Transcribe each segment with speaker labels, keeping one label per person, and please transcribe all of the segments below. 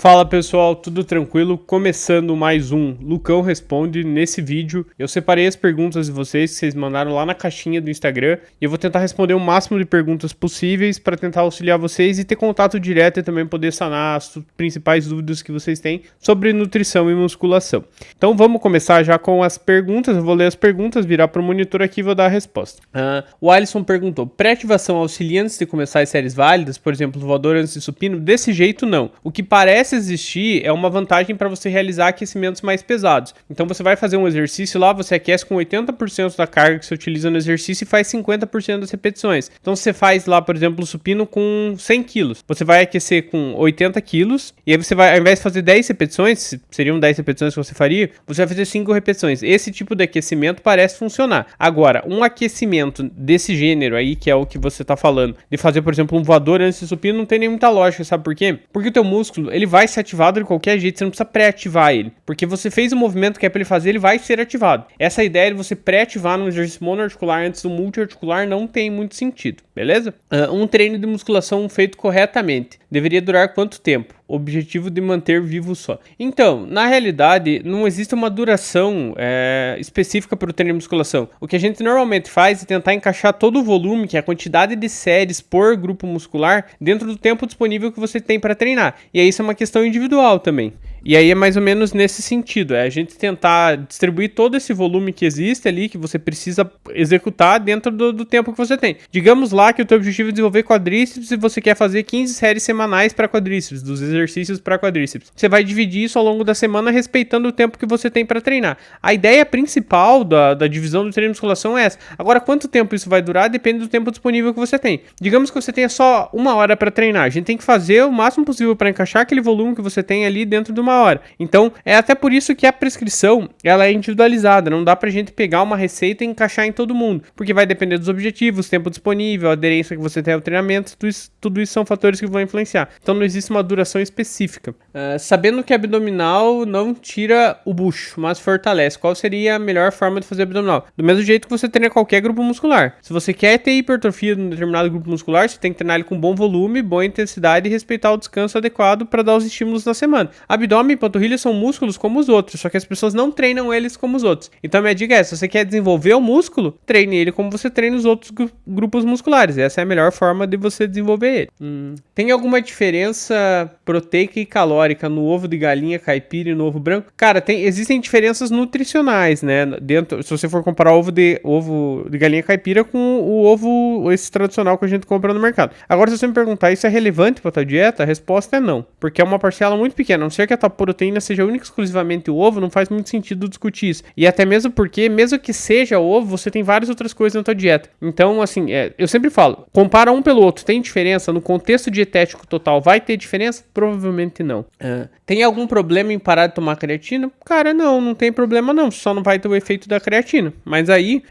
Speaker 1: Fala pessoal, tudo tranquilo? Começando mais um Lucão Responde. Nesse vídeo eu separei as perguntas de vocês que vocês mandaram lá na caixinha do Instagram e eu vou tentar responder o máximo de perguntas possíveis para tentar auxiliar vocês e ter contato direto e também poder sanar as principais dúvidas que vocês têm sobre nutrição e musculação. Então vamos começar já com as perguntas. Eu vou ler as perguntas, virar para o monitor aqui e vou dar a resposta. O Alisson perguntou: pré-ativação auxilia antes de começar as séries válidas, por exemplo, voador antes de supino? Desse jeito não. O que parece existir é uma vantagem para você realizar aquecimentos mais pesados. Então você vai fazer um exercício lá, você aquece com 80% da carga que você utiliza no exercício e faz 50% das repetições. Então você faz lá, por exemplo, o supino com 100 kg. Você vai aquecer com 80 kg e aí você vai, ao invés de fazer 10 repetições, seriam 10 repetições que você faria, você vai fazer 5 repetições. Esse tipo de aquecimento parece funcionar. Agora, um aquecimento desse gênero aí, que é o que você está falando, de fazer, por exemplo, um voador antes de supino, não tem nem muita lógica, sabe por quê? Porque o teu músculo, ele vai ser ativado de qualquer jeito, você não precisa pré-ativar ele, porque você fez o movimento que é para ele fazer, ele vai ser ativado. Essa ideia de você pré-ativar no exercício monoarticular antes do multiarticular não tem muito sentido, beleza? Um treino de musculação feito corretamente deveria durar quanto tempo? Objetivo de manter vivo só. Então, na realidade, não existe uma duração específica para o treino de musculação. O que a gente normalmente faz é tentar encaixar todo o volume, que é a quantidade de séries por grupo muscular, dentro do tempo disponível que você tem para treinar. E aí isso é uma questão individual também. E aí é mais ou menos nesse sentido, é a gente tentar distribuir todo esse volume que existe ali, que você precisa executar dentro do tempo que você tem. Digamos lá que o teu objetivo é desenvolver quadríceps e você quer fazer 15 séries semanais para quadríceps, dos exercícios para quadríceps. Você vai dividir isso ao longo da semana, respeitando o tempo que você tem para treinar. A ideia principal da divisão do treino de musculação é essa. Agora, quanto tempo isso vai durar depende do tempo disponível que você tem. Digamos que você tenha só 1 hora para treinar. A gente tem que fazer o máximo possível para encaixar aquele volume que você tem ali dentro de 1 hora. Então, é até por isso que a prescrição ela é individualizada. Não dá pra gente pegar uma receita e encaixar em todo mundo, porque vai depender dos objetivos, tempo disponível, a aderência que você tem ao treinamento, tudo isso são fatores que vão influenciar. Então, não existe uma duração específica. Sabendo que abdominal não tira o bucho, mas fortalece, qual seria a melhor forma de fazer abdominal? Do mesmo jeito que você treina qualquer grupo muscular. Se você quer ter hipertrofia em um determinado grupo muscular, você tem que treinar ele com bom volume, boa intensidade e respeitar o descanso adequado para dar os estímulos na semana. Abdômen e panturrilha são músculos como os outros, só que as pessoas não treinam eles como os outros. Então a minha dica é, se você quer desenvolver o músculo, treine ele como você treina os outros grupos musculares. Essa é a melhor forma de você desenvolver ele. Tem alguma diferença proteica e calórica no ovo de galinha caipira e no ovo branco? Cara, existem diferenças nutricionais, né? Se você for comparar ovo de galinha caipira com o ovo esse tradicional que a gente compra no mercado. Agora, se você me perguntar, isso é relevante para tua dieta? A resposta é não, porque é uma parcela muito pequena. A não ser que a tua proteína seja única e exclusivamente o ovo, não faz muito sentido discutir isso. E até mesmo porque, mesmo que seja ovo, você tem várias outras coisas na tua dieta. Então, assim, eu sempre falo, compara um pelo outro, tem diferença? No contexto dietético total, vai ter diferença? Provavelmente não. Tem algum problema em parar de tomar creatina? Cara, não tem problema não, só não vai ter o efeito da creatina. Mas aí,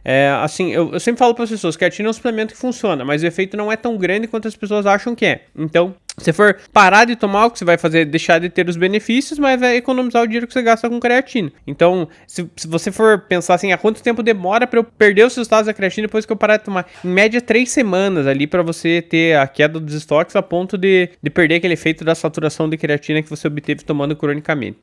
Speaker 1: assim, eu sempre falo para as pessoas, creatina é um suplemento que funciona, mas o efeito não é tão grande quanto as pessoas acham que é. Então, se for parar de tomar, o que você vai fazer é deixar de ter os benefícios, mas vai economizar o dinheiro que você gasta com creatina. Então, se você for pensar assim, quanto tempo demora para eu perder os resultados da creatina depois que eu parar de tomar? Em média, 3 semanas ali para você ter a queda dos estoques a ponto de perder aquele efeito da saturação de creatina que você obteve tomando cronicamente.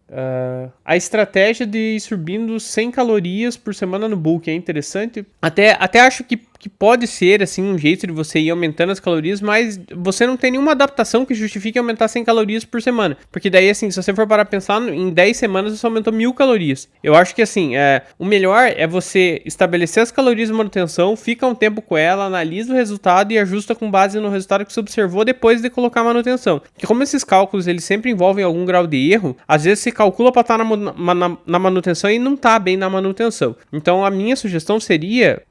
Speaker 1: A estratégia de ir subindo 100 calorias por semana no bulk é interessante. Até acho que pode ser assim um jeito de você ir aumentando as calorias, mas você não tem nenhuma adaptação que justifique aumentar 100 calorias por semana, porque daí assim, se você for parar a pensar, em 10 semanas você aumentou 1000 calorias. Eu acho que assim, o melhor é você estabelecer as calorias de manutenção, fica um tempo com ela, analisa o resultado e ajusta com base no resultado que você observou depois de colocar a manutenção. Porque como esses cálculos eles sempre envolvem algum grau de erro, às vezes você calcula para estar na manutenção e não está bem na manutenção. Então a minha sugestão seria,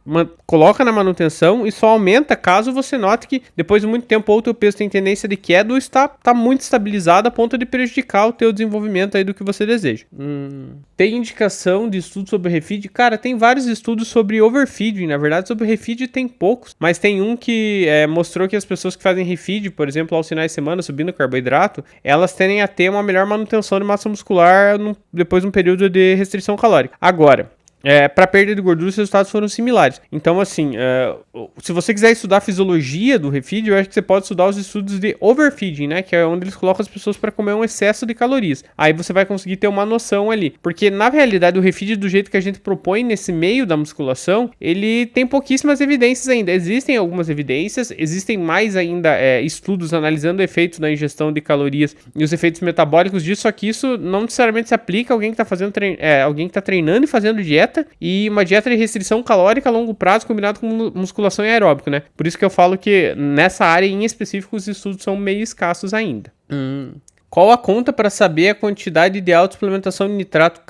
Speaker 1: coloca na manutenção e só aumenta caso você note que depois de muito tempo ou o teu peso tem tendência de queda ou está muito estabilizado a ponto de prejudicar o teu desenvolvimento aí do que você deseja. Tem indicação de estudos sobre refeed? Cara, tem vários estudos sobre overfeeding. Na verdade, sobre refeed tem poucos, mas tem um que mostrou que as pessoas que fazem refeed, por exemplo, aos finais de semana, subindo carboidrato, elas tendem a ter uma melhor manutenção de massa muscular depois de um período de restrição calórica. Agora, para perda de gordura, os resultados foram similares. Então, assim, se você quiser estudar a fisiologia do refeed, eu acho que você pode estudar os estudos de overfeeding, né? Que é onde eles colocam as pessoas para comer um excesso de calorias. Aí você vai conseguir ter uma noção ali. Porque, na realidade, o refeed, do jeito que a gente propõe nesse meio da musculação, ele tem pouquíssimas evidências ainda. Existem algumas evidências, existem mais ainda estudos analisando efeitos da ingestão de calorias e os efeitos metabólicos disso, só que isso não necessariamente se aplica a alguém que está alguém que está treinando e fazendo dieta, e uma dieta de restrição calórica a longo prazo combinado com musculação e aeróbico, né? Por isso que eu falo que nessa área em específico os estudos são meio escassos ainda. Qual a conta para saber a quantidade ideal de suplementação de nitrato?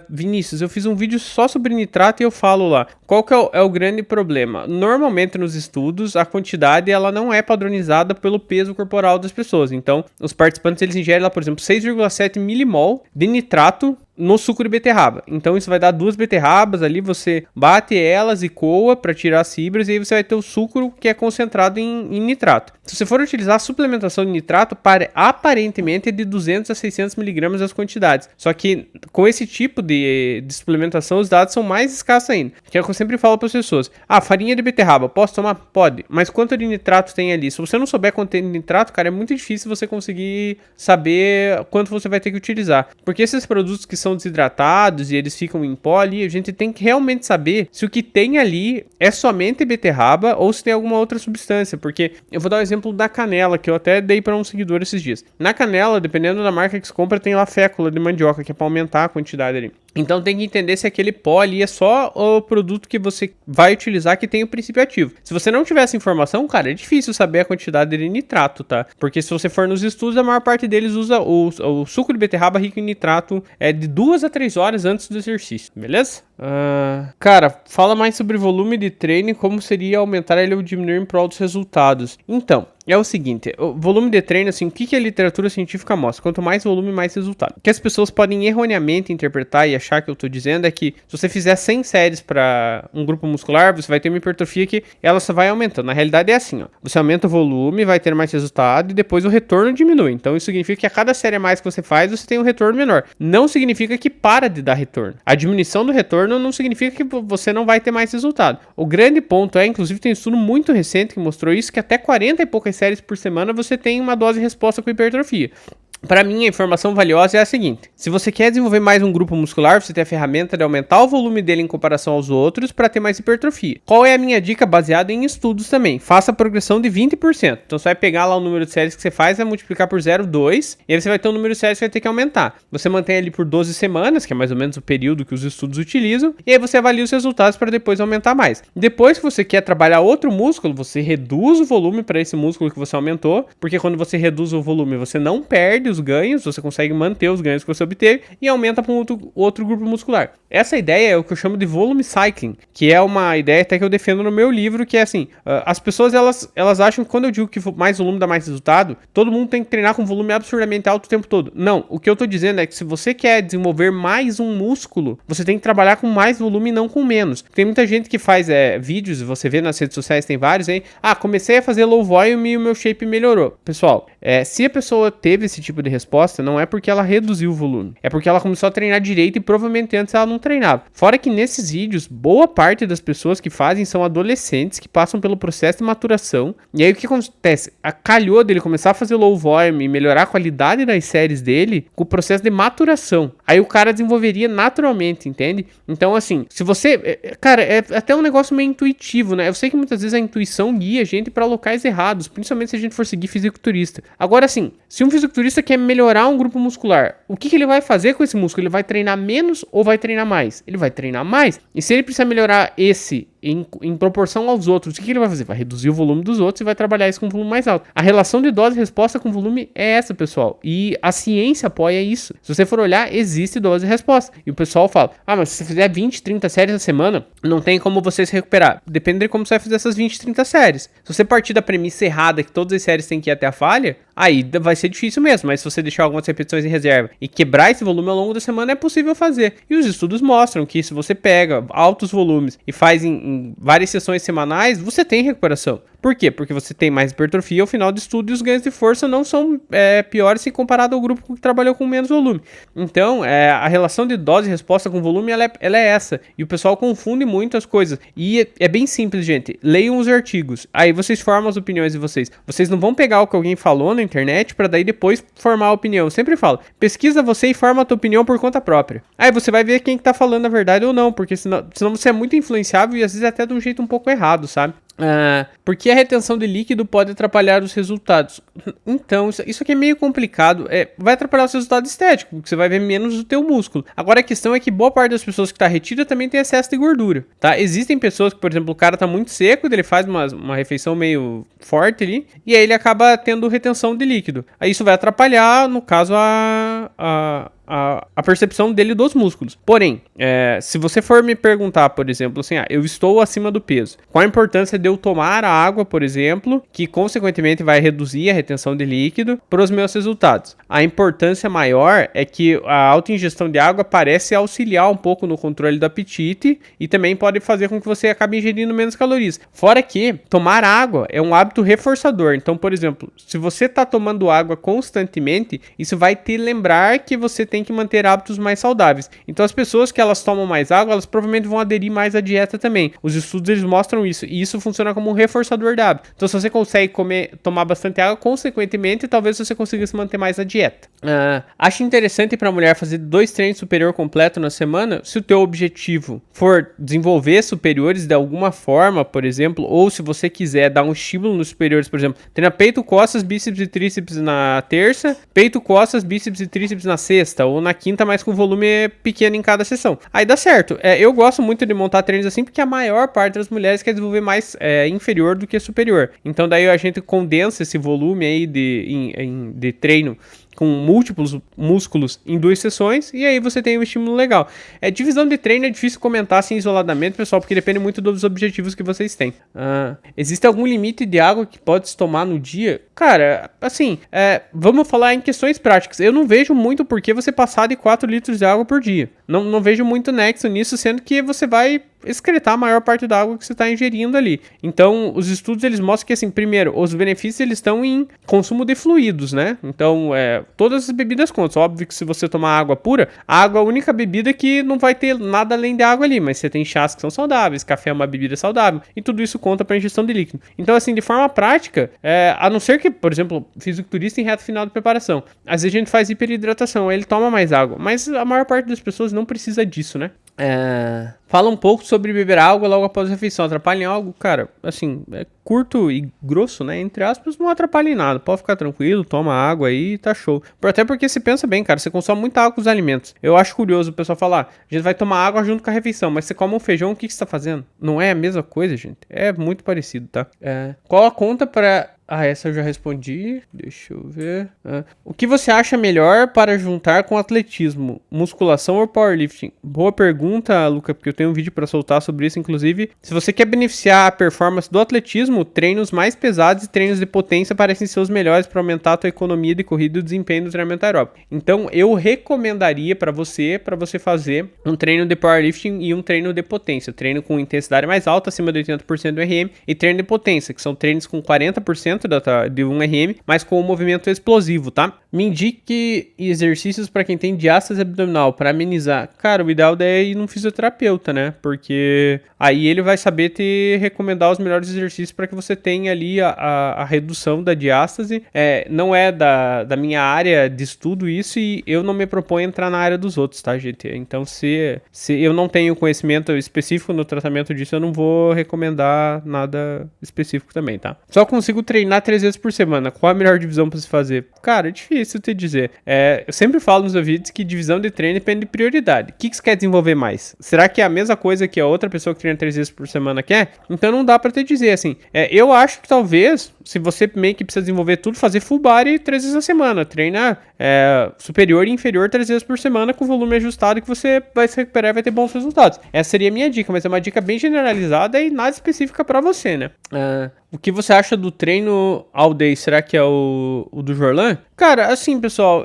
Speaker 1: Vinícius, eu fiz um vídeo só sobre nitrato e eu falo lá. Qual que é o grande problema? Normalmente nos estudos, a quantidade ela não é padronizada pelo peso corporal das pessoas. Então, os participantes eles ingerem lá, por exemplo, 6,7 milimol de nitrato no suco de beterraba. Então isso vai dar 2 beterrabas ali, você bate elas e coa para tirar as fibras e aí você vai ter o suco que é concentrado em nitrato. Se você for utilizar a suplementação de nitrato, aparentemente é de 200 a 600 miligramas as quantidades. Só que com esse tipo de suplementação os dados são mais escassos ainda. Que é o que eu sempre falo para as pessoas. Farinha de beterraba, posso tomar? Pode. Mas quanto de nitrato tem ali? Se você não souber quanto tem de nitrato, cara, é muito difícil você conseguir saber quanto você vai ter que utilizar. Porque esses produtos que são desidratados e eles ficam em pó ali, a gente tem que realmente saber se o que tem ali é somente beterraba ou se tem alguma outra substância, porque eu vou dar o exemplo da canela, que eu até dei para um seguidor esses dias. Na canela, dependendo da marca que você compra, tem lá fécula de mandioca, que é para aumentar a quantidade ali. Então tem que entender se aquele pó ali é só o produto que você vai utilizar que tem o princípio ativo. Se você não tiver essa informação, cara, é difícil saber a quantidade de nitrato, tá? Porque se você for nos estudos, a maior parte deles usa o suco de beterraba rico em nitrato de 2 a 3 horas antes do exercício, beleza? Cara, fala mais sobre volume de treino e como seria aumentar ele ou diminuir em prol dos resultados. Então, é o seguinte, o volume de treino, assim, o que a literatura científica mostra? Quanto mais volume, mais resultado. O que as pessoas podem erroneamente interpretar e achar que eu tô dizendo é que se você fizer 100 séries para um grupo muscular, você vai ter uma hipertrofia que ela só vai aumentando. Na realidade é assim, ó. Você aumenta o volume, vai ter mais resultado e depois o retorno diminui. Então isso significa que a cada série a mais que você faz, você tem um retorno menor. Não significa que para de dar retorno. A diminuição do retorno não significa que você não vai ter mais resultado. O grande ponto inclusive tem um estudo muito recente que mostrou isso, que até 40 e poucas séries por semana você tem uma dose de resposta com hipertrofia. Para mim, a informação valiosa é a seguinte: se você quer desenvolver mais um grupo muscular, você tem a ferramenta de aumentar o volume dele em comparação aos outros para ter mais hipertrofia. Qual é a minha dica baseada em estudos também? Faça a progressão de 20%. Então você vai pegar lá o número de séries que você faz, vai multiplicar por 0,2 e aí você vai ter um número de séries que vai ter que aumentar. Você mantém ali por 12 semanas, que é mais ou menos o período que os estudos utilizam, e aí você avalia os resultados para depois aumentar mais. Depois que você quer trabalhar outro músculo, você reduz o volume para esse músculo que você aumentou, porque quando você reduz o volume, você não perde os ganhos, você consegue manter os ganhos que você obteve e aumenta para um outro grupo muscular. Essa ideia é o que eu chamo de volume cycling, que é uma ideia até que eu defendo no meu livro, que é assim, as pessoas elas acham que quando eu digo que mais volume dá mais resultado, todo mundo tem que treinar com volume absurdamente alto o tempo todo. Não, o que eu tô dizendo é que se você quer desenvolver mais um músculo, você tem que trabalhar com mais volume e não com menos. Tem muita gente que faz vídeos, você vê nas redes sociais, tem vários aí, comecei a fazer low volume e o meu shape melhorou. Pessoal, se a pessoa teve esse tipo de resposta, não é porque ela reduziu o volume, é porque ela começou a treinar direito e provavelmente antes ela não treinava. Fora que nesses vídeos, boa parte das pessoas que fazem são adolescentes que passam pelo processo de maturação, e aí o que acontece? Calhou dele começar a fazer low volume e melhorar a qualidade das séries dele com o processo de maturação. Aí o cara desenvolveria naturalmente, entende? Então assim, se você... Cara, é até um negócio meio intuitivo, né? Eu sei que muitas vezes a intuição guia a gente para locais errados, principalmente se a gente for seguir fisiculturista. Agora assim, se um fisiculturista quer melhorar um grupo muscular, o que ele vai fazer com esse músculo? Ele vai treinar menos ou vai treinar mais? Ele vai treinar mais. E se ele precisar melhorar esse em proporção aos outros, o que ele vai fazer? Vai reduzir o volume dos outros e vai trabalhar isso com um volume mais alto. A relação de dose e resposta com volume é essa, pessoal. E a ciência apoia isso. Se você for olhar, existe dose e resposta. E o pessoal fala, mas se você fizer 20, 30 séries na semana, não tem como você se recuperar. Depende de como você vai fazer essas 20, 30 séries. Se você partir da premissa errada que todas as séries têm que ir até a falha, aí vai ser difícil mesmo. Mas se você deixar algumas repetições em reserva e quebrar esse volume ao longo da semana, é possível fazer. E os estudos mostram que se você pega altos volumes e faz em várias sessões semanais, você tem recuperação. Por quê? Porque você tem mais hipertrofia ao final do estudo e os ganhos de força não são piores se comparado ao grupo que trabalhou com menos volume. Então, a relação de dose e resposta com volume, ela é essa. E o pessoal confunde muito as coisas. E é bem simples, gente. Leiam os artigos. Aí vocês formam as opiniões de vocês. Vocês não vão pegar o que alguém falou na internet para daí depois formar a opinião. Eu sempre falo, pesquisa você e forma a tua opinião por conta própria. Aí você vai ver quem que tá falando a verdade ou não, porque senão você é muito influenciável e às vezes até de um jeito um pouco errado, sabe? Porque a retenção de líquido pode atrapalhar os resultados. Então, isso aqui é meio complicado. Vai atrapalhar os resultados estéticos, porque você vai ver menos do teu músculo. Agora, a questão é que boa parte das pessoas que está retida também tem excesso de gordura, tá? Existem pessoas que, por exemplo, o cara tá muito seco, ele faz uma refeição meio forte ali, e aí ele acaba tendo retenção de líquido. Aí isso vai atrapalhar, no caso, a percepção dele dos músculos. Porém, se você for me perguntar, por exemplo, assim, eu estou acima do peso, qual a importância de eu tomar a água, por exemplo, que consequentemente vai reduzir a retenção de líquido para os meus resultados? A importância maior é que a alta ingestão de água parece auxiliar um pouco no controle do apetite e também pode fazer com que você acabe ingerindo menos calorias. Fora que tomar água é um hábito reforçador. Então, por exemplo, se você está tomando água constantemente, isso vai te lembrar que você tem que manter hábitos mais saudáveis. Então as pessoas que elas tomam mais água, elas provavelmente vão aderir mais à dieta também. Os estudos eles mostram isso, e isso funciona como um reforçador de hábito. Então se você consegue tomar bastante água, consequentemente talvez você consiga se manter mais à dieta. Acho interessante para a mulher fazer 2 treinos superior completo na semana, se o teu objetivo for desenvolver superiores de alguma forma, por exemplo, ou se você quiser dar um estímulo nos superiores, por exemplo, treina peito, costas, bíceps e tríceps na terça, peito, costas, bíceps e tríceps na sexta, ou na quinta, mas com volume pequeno em cada sessão. Aí dá certo. Eu gosto muito de montar treinos assim, porque a maior parte das mulheres quer desenvolver mais inferior do que superior. Então daí a gente condensa esse volume aí de treino com múltiplos músculos em 2 sessões, e aí você tem um estímulo legal. Divisão de treino é difícil comentar assim isoladamente, pessoal, porque depende muito dos objetivos que vocês têm. Existe algum limite de água que pode se tomar no dia? Cara, assim, vamos falar em questões práticas. Eu não vejo muito por que você passar de 4 litros de água por dia. Não vejo muito nexo nisso, sendo que você vai excretar a maior parte da água que você está ingerindo ali. Então, os estudos eles mostram que, assim, primeiro, os benefícios eles estão em consumo de fluidos, né? Então, todas as bebidas contam. Óbvio que se você tomar água pura, a água é a única bebida que não vai ter nada além de água ali, mas você tem chás que são saudáveis, café é uma bebida saudável, e tudo isso conta para a ingestão de líquido. Então, assim, de forma prática, a não ser que, por exemplo, fisiculturista em reta final de preparação, às vezes a gente faz hiperidratação, aí ele toma mais água, mas a maior parte das pessoas não precisa disso, né? Fala um pouco sobre beber água logo após a refeição. Atrapalha em algo? Cara, assim, curto e grosso, né? Entre aspas, não atrapalha em nada. Pode ficar tranquilo, toma água aí, tá show. Até porque você pensa bem, cara, você consome muita água com os alimentos. Eu acho curioso o pessoal falar, a gente vai tomar água junto com a refeição, mas você come um feijão, o que você tá fazendo? Não é a mesma coisa, gente? É muito parecido, tá? Qual a conta para... essa eu já respondi. Deixa eu ver. O que você acha melhor para juntar com atletismo? Musculação ou powerlifting? Boa pergunta, Luca, porque eu tenho um vídeo para soltar sobre isso, inclusive. Se você quer beneficiar a performance do atletismo, treinos mais pesados e treinos de potência parecem ser os melhores para aumentar a tua economia de corrida e o desempenho do treinamento aeróbico. Então, eu recomendaria para você fazer um treino de powerlifting e um treino de potência. Treino com intensidade mais alta, acima de 80% do RM, e treino de potência, que são treinos com 40% de 1 RM, mas com um movimento explosivo, tá? Me indique exercícios para quem tem diástase abdominal para amenizar. Cara, o ideal é ir num fisioterapeuta, né? Porque aí ele vai saber te recomendar os melhores exercícios para que você tenha ali a redução da diástase. Não é da minha área de estudo isso, e eu não me proponho entrar na área dos outros, tá, gente? Então, se eu não tenho conhecimento específico no tratamento disso, eu não vou recomendar nada específico também, tá? Só consigo treinar 3 vezes por semana. Qual a melhor divisão para se fazer? Cara, é difícil te dizer. Eu sempre falo nos meus vídeos que divisão de treino depende de prioridade. O que você quer desenvolver mais? Será que é a mesma coisa que a outra pessoa que treina 3 vezes por semana quer? Então não dá pra te dizer assim. Eu acho que talvez, se você meio que precisa desenvolver tudo, fazer full body 3 vezes a semana. Treina superior e inferior 3 vezes por semana com volume ajustado, que você vai se recuperar e vai ter bons resultados. Essa seria a minha dica, mas é uma dica bem generalizada e nada específica pra você, né? O que você acha do treino all day? Será que é o do Jorlan? Cara, assim, pessoal,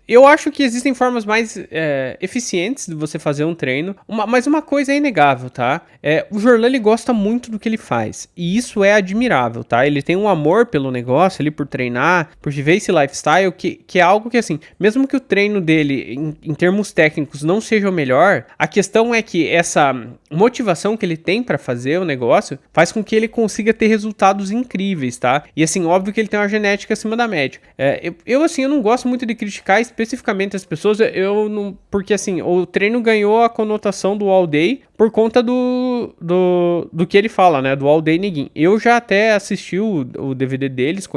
Speaker 1: Eu acho que existem formas mais eficientes de você fazer um treino, mas uma coisa é inegável, tá? O Jorlan, ele gosta muito do que ele faz, e isso é admirável, tá? Ele tem um amor pelo negócio ali, por treinar, por viver esse lifestyle, que é algo que, assim, mesmo que o treino dele, em termos técnicos, não seja o melhor, a questão é que essa motivação que ele tem pra fazer o negócio faz com que ele consiga ter resultados incríveis, tá? E, assim, óbvio que ele tem uma genética acima da média. Eu não gosto muito de criticar especificamente as pessoas, porque assim, o treino ganhou a conotação do all day por conta do que ele fala, né, do All Day Neguin. Eu já até assisti o DVD deles,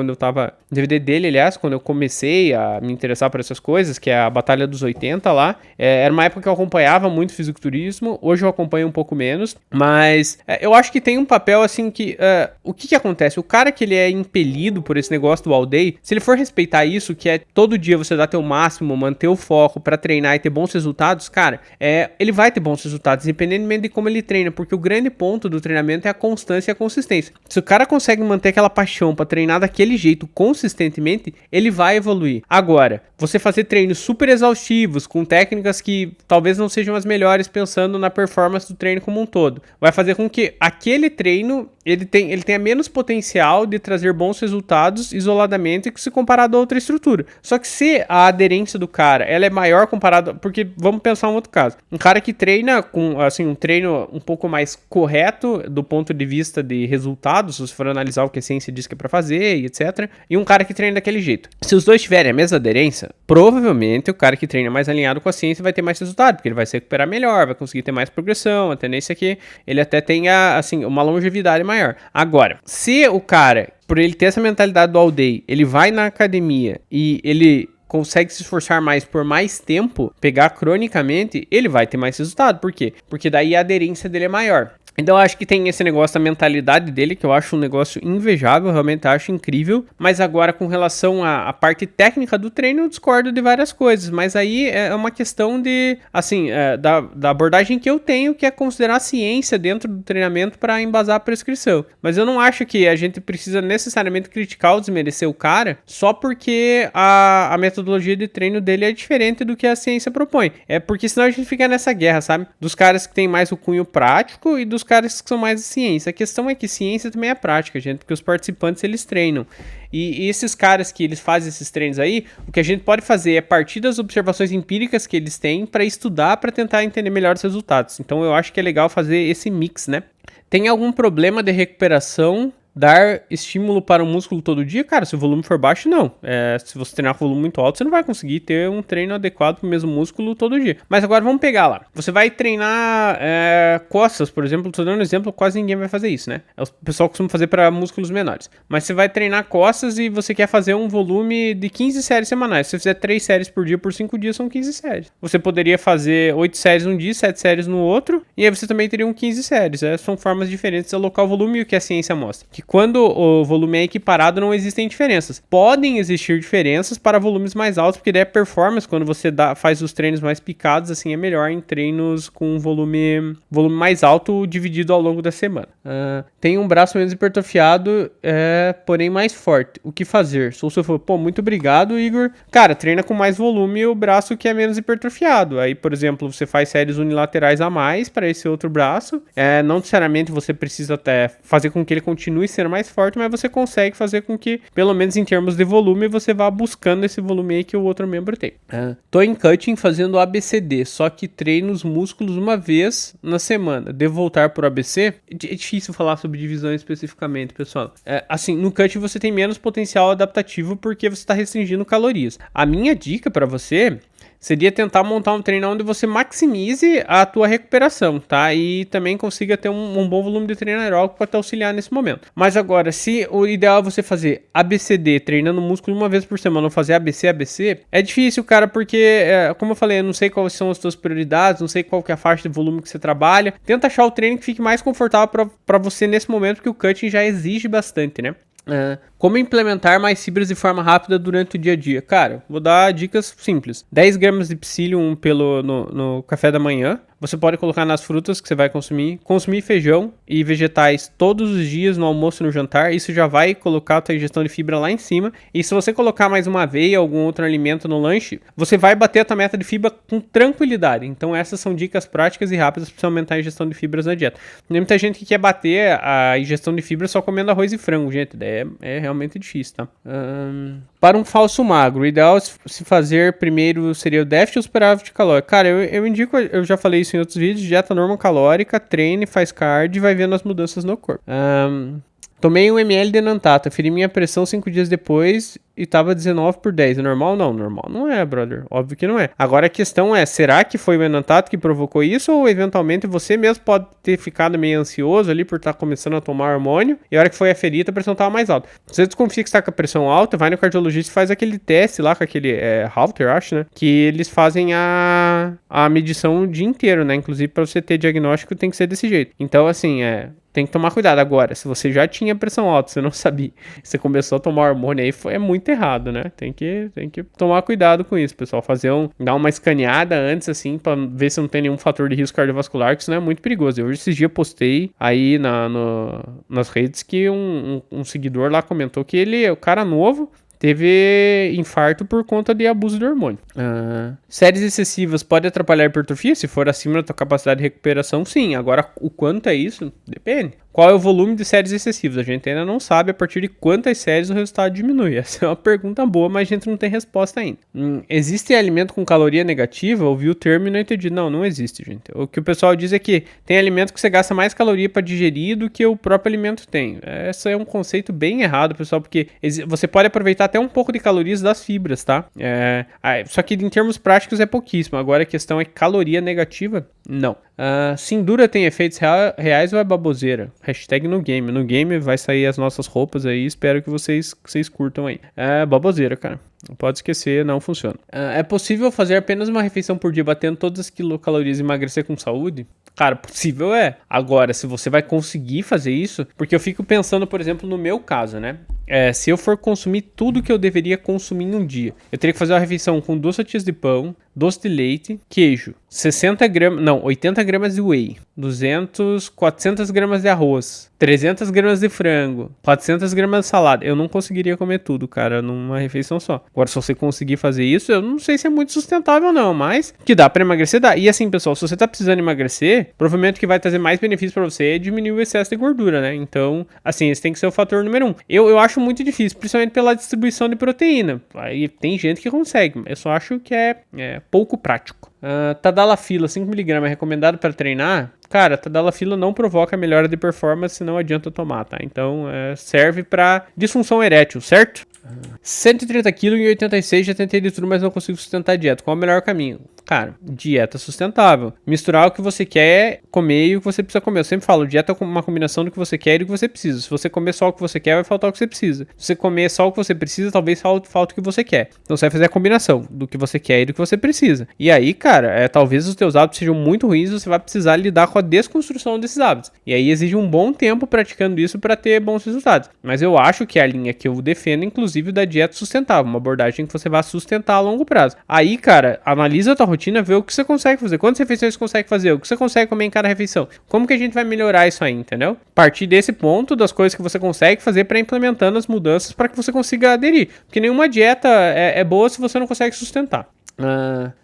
Speaker 1: DVD dele, aliás, quando eu comecei a me interessar por essas coisas, que é a Batalha dos 80 lá. Era uma época que eu acompanhava muito fisiculturismo, hoje eu acompanho um pouco menos, mas eu acho que tem um papel, assim, que o que acontece? O cara que ele é impelido por esse negócio do All Day, se ele for respeitar isso, que é todo dia você dar teu máximo, manter o foco pra treinar e ter bons resultados, cara, ele vai ter bons resultados, independentemente de como ele treina, porque o grande ponto do treinamento é a constância e a consistência. Se o cara consegue manter aquela paixão pra treinar daquele jeito consistentemente, ele vai evoluir. Agora, você fazer treinos super exaustivos, com técnicas que talvez não sejam as melhores pensando na performance do treino como um todo, vai fazer com que aquele treino ele tenha menos potencial de trazer bons resultados isoladamente que se comparado a outra estrutura. Só que se a aderência do cara ela é maior comparado, porque vamos pensar um outro caso, um cara que treina com assim um treino um pouco mais correto do ponto de vista de resultados, se você for analisar o que a ciência diz que é para fazer e etc, e um cara que treina daquele jeito, se os dois tiverem a mesma aderência, provavelmente o cara que treina mais alinhado com a ciência vai ter mais resultado, porque ele vai se recuperar melhor, vai conseguir ter mais progressão, a tendência é que ele até tenha assim uma longevidade maior. Agora, se o cara, por ele ter essa mentalidade do all day, ele vai na academia e ele consegue se esforçar mais por mais tempo, pegar cronicamente, ele vai ter mais resultado. Por quê? Porque daí a aderência dele é maior. Então eu acho que tem esse negócio da mentalidade dele, que eu acho um negócio invejável, realmente acho incrível. Mas agora com relação à parte técnica do treino, eu discordo de várias coisas. Mas aí é uma questão de, assim, da abordagem que eu tenho, que é considerar a ciência dentro do treinamento para embasar a prescrição. Mas eu não acho que a gente precisa necessariamente criticar ou desmerecer o cara só porque a metodologia de treino dele é diferente do que a ciência propõe. É porque senão a gente fica nessa guerra, sabe? Dos caras que tem mais o cunho prático e dos caras que são mais de ciência. A questão é que ciência também é prática, gente, porque os participantes eles treinam. E esses caras que eles fazem esses treinos aí, o que a gente pode fazer é partir das observações empíricas que eles têm para estudar, para tentar entender melhor os resultados. Então eu acho que é legal fazer esse mix, né? Tem algum problema de recuperação dar estímulo para o músculo todo dia? Cara, se o volume for baixo, não. Se você treinar com volume muito alto, você não vai conseguir ter um treino adequado para o mesmo músculo todo dia. Mas agora vamos pegar lá. Você vai treinar costas, por exemplo. Estou dando um exemplo, quase ninguém vai fazer isso, né? O pessoal costuma fazer para músculos menores. Mas você vai treinar costas e você quer fazer um volume de 15 séries semanais. Se você fizer 3 séries por dia por 5 dias, são 15 séries. Você poderia fazer 8 séries um dia, 7 séries no outro, e aí você também teria um 15 séries. São formas diferentes de alocar o volume, e o que a ciência mostra que quando o volume é equiparado, não existem diferenças. Podem existir diferenças para volumes mais altos, porque daí a performance, quando você faz os treinos mais picados, assim, é melhor em treinos com volume mais alto dividido ao longo da semana. Tem um braço menos hipertrofiado, porém mais forte. O que fazer? Se você for, muito obrigado, Igor. Cara, treina com mais volume o braço que é menos hipertrofiado. Aí, por exemplo, você faz séries unilaterais a mais para esse outro braço. Não necessariamente você precisa até fazer com que ele continue sendo mais forte, mas você consegue fazer com que, pelo menos em termos de volume, você vá buscando esse volume aí que o outro membro tem. Tô em cutting fazendo ABCD, só que treino os músculos uma vez na semana. Devo voltar pro ABC? É difícil falar sobre divisão especificamente, pessoal. Assim, no cutting você tem menos potencial adaptativo porque você está restringindo calorias. A minha dica para você seria tentar montar um treino onde você maximize a tua recuperação, tá? E também consiga ter um bom volume de treino aeróbico para te auxiliar nesse momento. Mas agora, se o ideal é você fazer ABCD, treinando músculo uma vez por semana, ou fazer ABC, é difícil, cara, porque, como eu falei, eu não sei quais são as tuas prioridades, não sei qual que é a faixa de volume que você trabalha. Tenta achar o treino que fique mais confortável para você nesse momento, porque o cutting já exige bastante, né? Como implementar mais fibras de forma rápida durante o dia a dia? Cara, vou dar dicas simples. 10 gramas de psyllium no café da manhã. você pode colocar nas frutas que você vai consumir feijão e vegetais todos os dias no almoço e no jantar, isso já vai colocar a tua ingestão de fibra lá em cima, e se você colocar mais uma aveia, algum outro alimento no lanche, você vai bater a tua meta de fibra com tranquilidade. Então essas são dicas práticas e rápidas para você aumentar a ingestão de fibras na dieta. Tem muita gente que quer bater a ingestão de fibra só comendo arroz e frango, gente, é realmente difícil, tá? Para um falso magro, o ideal se fazer primeiro seria o déficit ou superávit calórico. Cara, eu indico, eu já falei isso em outros vídeos, dieta normocalórica, treine, faz cardio e vai vendo as mudanças no corpo. Tomei 1 ml de Nantata, feri minha pressão 5 dias depois e tava 19/10. É normal? Não, normal não é, brother. Óbvio que não é. Agora a questão é, será que foi o Enantato que provocou isso ou eventualmente você mesmo pode ter ficado meio ansioso ali por estar começando a tomar hormônio e a hora que foi aferir a pressão tava mais alta. Se você desconfia que está com a pressão alta, vai no cardiologista e faz aquele teste lá com aquele Holter, acho, né? Que eles fazem a medição o dia inteiro, né? Inclusive para você ter diagnóstico tem que ser desse jeito. Então, assim, tem que tomar cuidado agora. Se você já tinha pressão alta, você não sabia, você começou a tomar hormônio aí, é muito errado, né? Tem que tomar cuidado com isso, pessoal. Dar uma escaneada antes, assim, pra ver se não tem nenhum fator de risco cardiovascular, que isso não é muito perigoso. Eu esses dias postei aí nas redes que um seguidor lá comentou que o cara novo, teve infarto por conta de abuso de hormônio. Séries excessivas podem atrapalhar a hipertrofia? Se for acima da tua capacidade de recuperação, sim. Agora, o quanto é isso? Depende. Qual é o volume de séries excessivas? A gente ainda não sabe a partir de quantas séries o resultado diminui. Essa é uma pergunta boa, mas a gente não tem resposta ainda. Existe alimento com caloria negativa? Ouvi o termo e não entendi. Não existe, gente. O que o pessoal diz é que tem alimento que você gasta mais caloria para digerir do que o próprio alimento tem. Esse é um conceito bem errado, pessoal, porque você pode aproveitar até um pouco de calorias das fibras, tá? Só que em termos práticos é pouquíssimo. Agora a questão é caloria negativa? Não. Sindura tem efeitos reais ou é baboseira? Hashtag no game. No game vai sair as nossas roupas aí. Espero que vocês curtam aí. Baboseira, cara. Não pode esquecer, não funciona. É possível fazer apenas uma refeição por dia batendo todas as quilocalorias e emagrecer com saúde? Cara, possível é. Agora, se você vai conseguir fazer isso, porque eu fico pensando, por exemplo, no meu caso, né? Se eu for consumir tudo que eu deveria consumir em um dia, eu teria que fazer uma refeição com 2 fatias de pão, doce de leite, queijo, 80 gramas de whey, 400 gramas de arroz, 300 gramas de frango, 400 gramas de salada. Eu não conseguiria comer tudo, cara, numa refeição só. Agora, se você conseguir fazer isso, eu não sei se é muito sustentável não, mas que dá pra emagrecer, dá. E assim, pessoal, se você tá precisando emagrecer, provavelmente o que vai trazer mais benefício pra você é diminuir o excesso de gordura, né? Então, assim, esse tem que ser o fator número 1. Eu acho muito difícil, principalmente pela distribuição de proteína. Aí tem gente que consegue, eu só acho que é pouco prático. Tadalafila 5mg é recomendado para treinar? Cara, tadalafila não provoca melhora de performance, não adianta tomar, tá? Então serve para disfunção erétil, certo? 130 kg e 86, já tentei de tudo, mas não consigo sustentar a dieta. Qual é o melhor caminho? Cara, dieta sustentável. Misturar o que você quer comer e o que você precisa comer. Eu sempre falo, dieta é uma combinação do que você quer e do que você precisa. Se você comer só o que você quer, vai faltar o que você precisa. Se você comer só o que você precisa, talvez falte o que você quer. Então você vai fazer a combinação do que você quer e do que você precisa. E aí, cara, talvez os teus hábitos sejam muito ruins, você vai precisar lidar com a desconstrução desses hábitos. E aí exige um bom tempo praticando isso para ter bons resultados. Mas eu acho que é a linha que eu defendo, inclusive, da dieta sustentável. Uma abordagem que você vai sustentar a longo prazo. Aí, cara, analisa a tua rotina, vê o que você consegue fazer. Quantas refeições você consegue fazer? O que você consegue comer em cada refeição? Como que a gente vai melhorar isso aí, entendeu? Partir desse ponto, das coisas que você consegue fazer para implementando as mudanças para que você consiga aderir. Porque nenhuma dieta é boa se você não consegue sustentar.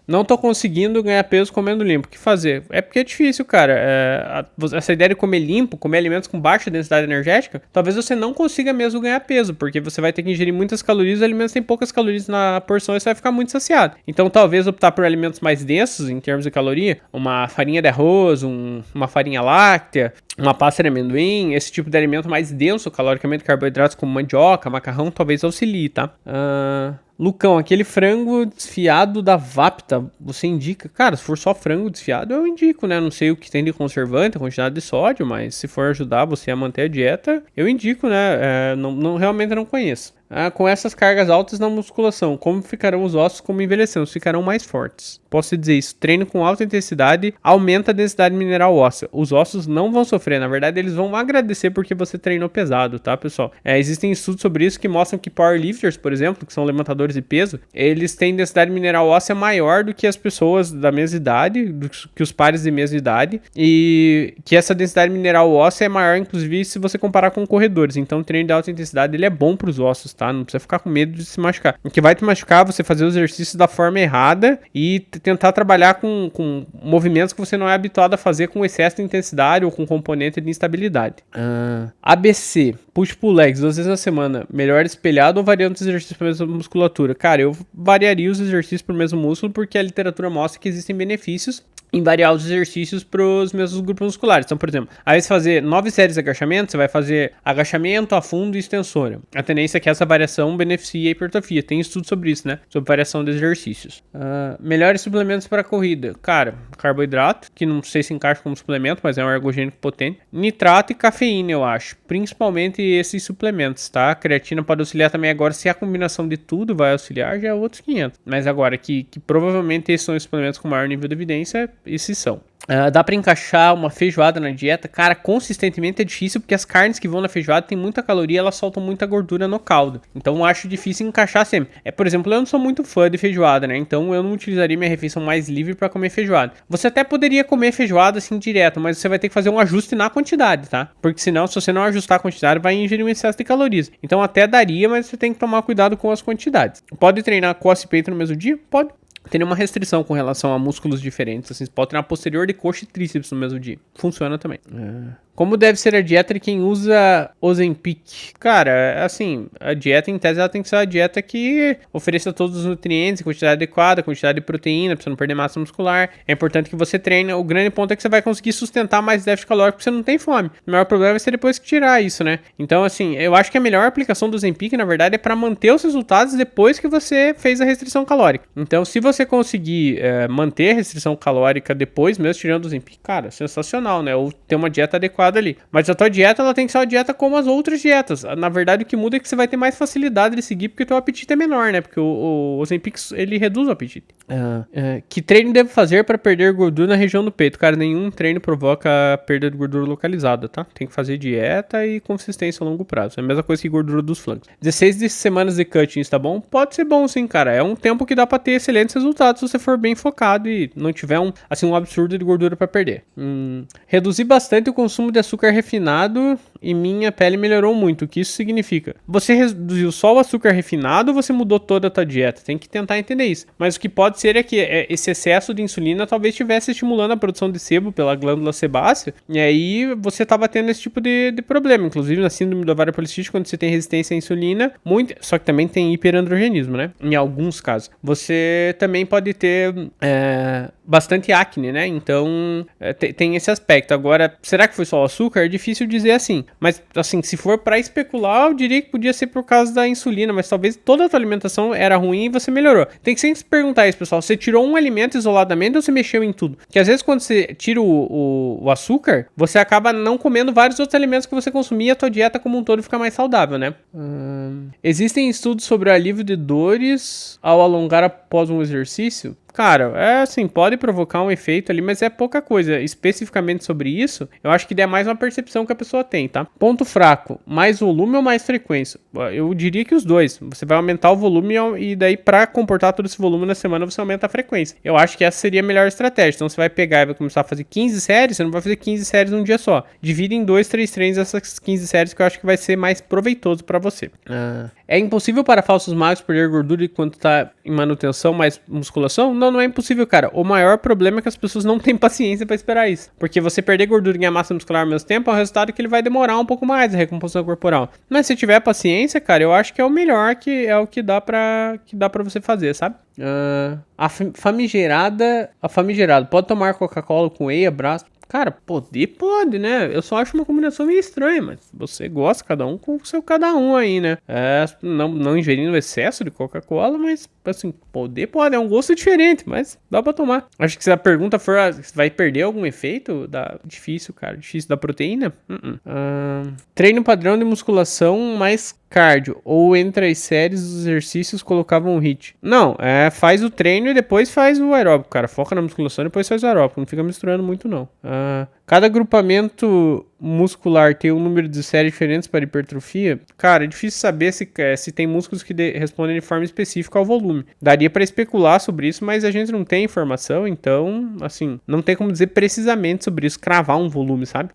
Speaker 1: Não tô conseguindo ganhar peso comendo limpo. O que fazer? É porque é difícil, cara. Essa ideia de comer limpo, comer alimentos com baixa densidade energética, talvez você não consiga mesmo ganhar peso, porque você vai ter que ingerir muitas calorias, os alimentos têm poucas calorias na porção e você vai ficar muito saciado. Então talvez optar por alimentos mais densos em termos de caloria, uma farinha de arroz, uma farinha láctea, uma pasta de amendoim, esse tipo de alimento mais denso caloricamente, carboidratos como mandioca, macarrão, talvez auxilie, tá? Lucão, aquele frango desfiado da Vapta, você indica? Cara, se for só frango desfiado, eu indico, né? Não sei o que tem de conservante, a quantidade de sódio, mas se for ajudar você a manter a dieta, eu indico, né? Realmente não conheço. Com essas cargas altas na musculação, como ficarão os ossos como envelhecendo? Ficarão mais fortes. posso dizer isso? Treino com alta intensidade aumenta a densidade mineral óssea. Os ossos não vão sofrer, na verdade eles vão agradecer porque você treinou pesado, tá, pessoal? Existem estudos sobre isso que mostram que powerlifters, por exemplo, que são levantadores de peso, eles têm densidade mineral óssea maior do que as pessoas da mesma idade, do que os pares de mesma idade, e que essa densidade mineral óssea é maior, inclusive, se você comparar com corredores. Então, o treino de alta intensidade, ele é bom para os ossos, tá? Não precisa ficar com medo de se machucar. O que vai te machucar é você fazer os exercícios da forma errada e tentar trabalhar com movimentos que você não é habituado a fazer com excesso de intensidade ou com componente de instabilidade. ABC, push-pull legs, 2 vezes na semana, melhor espelhado ou variando os exercícios para a mesma musculatura? Cara, eu variaria os exercícios para o mesmo músculo porque a literatura mostra que existem benefícios em variar os exercícios para os mesmos grupos musculares. Então, por exemplo, ao invés de fazer 9 séries de agachamento, você vai fazer agachamento, afundo e extensora. A tendência é que essa variação beneficie a hipertrofia. Tem estudo sobre isso, né? Sobre variação de exercícios. Melhores suplementos para corrida. Cara, carboidrato, que não sei se encaixa como suplemento, mas é um ergogênico potente. Nitrato e cafeína, eu acho. Principalmente esses suplementos, tá? Creatina pode auxiliar também. Agora, se a combinação de tudo vai auxiliar, já é outros 500. Mas agora, que provavelmente esses são os suplementos com maior nível de evidência, esses são. Dá pra encaixar uma feijoada na dieta? Cara, consistentemente é difícil porque as carnes que vão na feijoada tem muita caloria, elas soltam muita gordura no caldo. Então eu acho difícil encaixar sempre. Por exemplo, eu não sou muito fã de feijoada, né? Então eu não utilizaria minha refeição mais livre pra comer feijoada. Você até poderia comer feijoada assim direto, mas você vai ter que fazer um ajuste na quantidade, tá? Porque senão, se você não ajustar a quantidade, vai ingerir um excesso de calorias. Então até daria, mas você tem que tomar cuidado com as quantidades. Pode treinar coxa e peito no mesmo dia? Pode. Tem uma restrição com relação a músculos diferentes. Assim, você pode treinar posterior de coxa e tríceps no mesmo dia. Funciona também. Como deve ser a dieta de quem usa Ozempic? Cara, assim, a dieta em tese ela tem que ser a dieta que ofereça todos os nutrientes, quantidade adequada, quantidade de proteína, pra você não perder massa muscular. É importante que você treine. O grande ponto é que você vai conseguir sustentar mais déficit calórico porque você não tem fome. O maior problema vai ser depois que tirar isso, né? Então, assim, eu acho que a melhor aplicação do Ozempic, na verdade, é para manter os resultados depois que você fez a restrição calórica. Então, se você conseguir manter a restrição calórica depois, mesmo tirando o Ozempic, cara, sensacional, né? Ou ter uma dieta adequada ali. Mas a tua dieta, ela tem que ser uma dieta como as outras dietas. Na verdade, o que muda é que você vai ter mais facilidade de seguir porque o teu apetite é menor, né? Porque o Ozempic, ele reduz o apetite. Que treino devo fazer para perder gordura na região do peito? Cara, nenhum treino provoca perda de gordura localizada, tá? Tem que fazer dieta e consistência a longo prazo. É a mesma coisa que gordura dos flancos. 16 semanas de cuttings, tá bom? Pode ser bom sim, cara. É um tempo que dá pra ter excelentes resultados se você for bem focado e não tiver um absurdo de gordura pra perder. Reduzir bastante o consumo de açúcar refinado e minha pele melhorou muito. O que isso significa? Você reduziu só o açúcar refinado ou você mudou toda a tua dieta? Tem que tentar entender isso. Mas o que pode ser é que esse excesso de insulina talvez estivesse estimulando a produção de sebo pela glândula sebácea e aí você estava tendo esse tipo de problema. Inclusive na síndrome do ovário policístico, quando você tem resistência à insulina, só que também tem hiperandrogenismo, né? Em alguns casos. Você também pode ter bastante acne, né? Então tem esse aspecto. Agora, será que foi só o açúcar? É difícil dizer assim. Mas, assim, se for pra especular, eu diria que podia ser por causa da insulina, mas talvez toda a tua alimentação era ruim e você melhorou. Tem que sempre se perguntar isso, pessoal. Você tirou um alimento isoladamente ou você mexeu em tudo? Porque às vezes quando você tira o açúcar, você acaba não comendo vários outros alimentos que você consumia e a tua dieta como um todo fica mais saudável, né? Existem estudos sobre o alívio de dores ao alongar após um exercício? Cara, assim, pode provocar um efeito ali, mas é pouca coisa. Especificamente sobre isso, eu acho que é mais uma percepção que a pessoa tem, tá? Ponto fraco, mais volume ou mais frequência? Eu diria que os dois. Você vai aumentar o volume e daí pra comportar todo esse volume na semana, você aumenta a frequência. Eu acho que essa seria a melhor estratégia. Então você vai pegar e vai começar a fazer 15 séries, você não vai fazer 15 séries num dia só. Divide em 2, 3 treinos essas 15 séries que eu acho que vai ser mais proveitoso pra você. É impossível para falsos magros perder gordura enquanto tá em manutenção mais musculação? Não é impossível, cara. O maior problema é que as pessoas não têm paciência pra esperar isso. Porque você perder gordura e ganhar massa muscular ao mesmo tempo é um resultado que ele vai demorar um pouco mais, a recomposição corporal. Mas se tiver paciência, cara, eu acho que é o melhor, que é o que dá pra você fazer, sabe? A famigerada pode tomar Coca-Cola com whey, abraço? Cara, pode, né? Eu só acho uma combinação meio estranha, mas você gosta, cada um com o seu cada um aí, né? Não ingerindo excesso de Coca-Cola, mas, assim, pode, é um gosto diferente, mas dá pra tomar. Acho que se a pergunta for, vai perder algum efeito? Difícil, cara, difícil da proteína? Treino padrão de musculação mais cardio, ou entre as séries os exercícios colocavam um HIIT. Não, faz o treino e depois faz o aeróbico, cara. Foca na musculação e depois faz o aeróbico. Não fica misturando muito, não. Cada agrupamento muscular tem um número de séries diferentes para hipertrofia. Cara, é difícil saber se tem músculos que respondem de forma específica ao volume. Daria para especular sobre isso, mas a gente não tem informação, então, assim, não tem como dizer precisamente sobre isso, cravar um volume, sabe?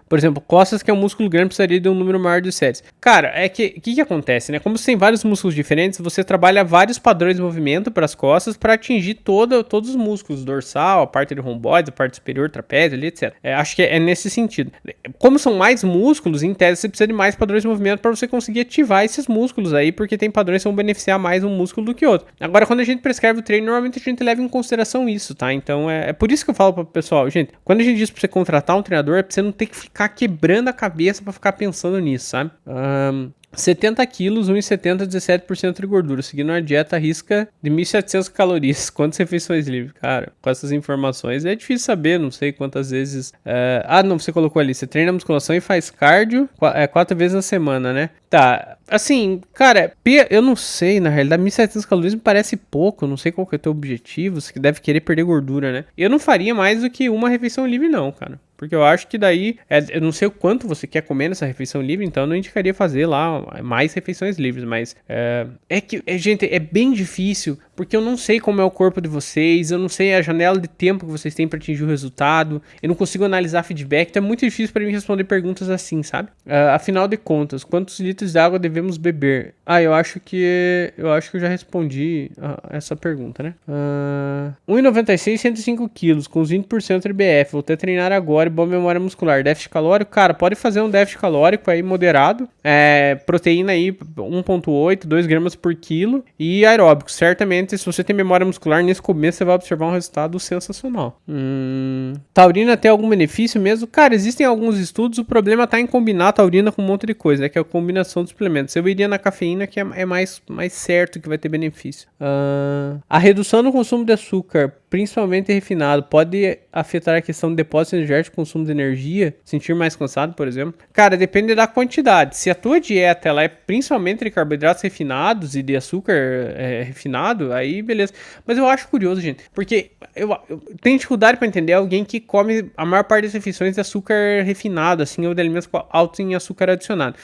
Speaker 1: Por exemplo, costas, que é um músculo grande, precisaria de um número maior de séries. Cara, o que acontece, né? Como você tem vários músculos diferentes, você trabalha vários padrões de movimento para as costas para atingir todos os músculos, dorsal, a parte do romboide, a parte superior, trapézio ali, etc. Acho que é nesse sentido. Como são mais músculos, em tese você precisa de mais padrões de movimento para você conseguir ativar esses músculos aí, porque tem padrões que vão beneficiar mais um músculo do que outro. Agora, quando a gente prescreve o treino, normalmente a gente leva em consideração isso, tá? Então, é por isso que eu falo pro pessoal, gente, quando a gente diz pra você contratar um treinador, é pra você não ter que ficar quebrando a cabeça pra ficar pensando nisso, sabe? 70 quilos, 1,70, 17% de gordura, seguindo uma dieta à risca de 1.700 calorias. Quantas refeições livres? Cara, com essas informações é difícil saber, não sei quantas vezes... não, você colocou ali, você treina musculação e faz cardio 4 vezes na semana, né? Tá, assim, cara, eu não sei, na realidade, 1.700 calorias me parece pouco, não sei qual que é o teu objetivo, você deve querer perder gordura, né? Eu não faria mais do que uma refeição livre não, cara. Porque eu acho que daí, eu não sei o quanto você quer comer nessa refeição livre, então eu não indicaria fazer lá mais refeições livres, mas gente, é bem difícil, porque eu não sei como é o corpo de vocês, eu não sei a janela de tempo que vocês têm para atingir o resultado, eu não consigo analisar feedback, então é muito difícil para mim responder perguntas assim, sabe? Afinal de contas, quantos litros de água devemos beber? Eu acho que eu já respondi essa pergunta, né? 1,96, 105 quilos, com uns 20% de BF, vou até treinar agora, boa memória muscular, déficit calórico, cara, pode fazer um déficit calórico aí moderado, proteína aí 1,8, 2 gramas por quilo e aeróbico, certamente se você tem memória muscular, nesse começo você vai observar um resultado sensacional. Taurina tem algum benefício mesmo? Cara, existem alguns estudos, o problema tá em combinar a taurina com um monte de coisa, né, que é a combinação dos suplementos. Eu iria na cafeína, que é mais certo que vai ter benefício. A redução no consumo de açúcar, principalmente refinado, pode afetar a questão do depósito energético, consumo de energia, sentir mais cansado, por exemplo? Cara, depende da quantidade. Se a tua dieta ela é principalmente de carboidratos refinados e de açúcar refinado, aí beleza. Mas eu acho curioso, gente, porque eu tenho dificuldade para entender alguém que come a maior parte das refeições de açúcar refinado, assim, ou de alimentos altos em açúcar adicionado.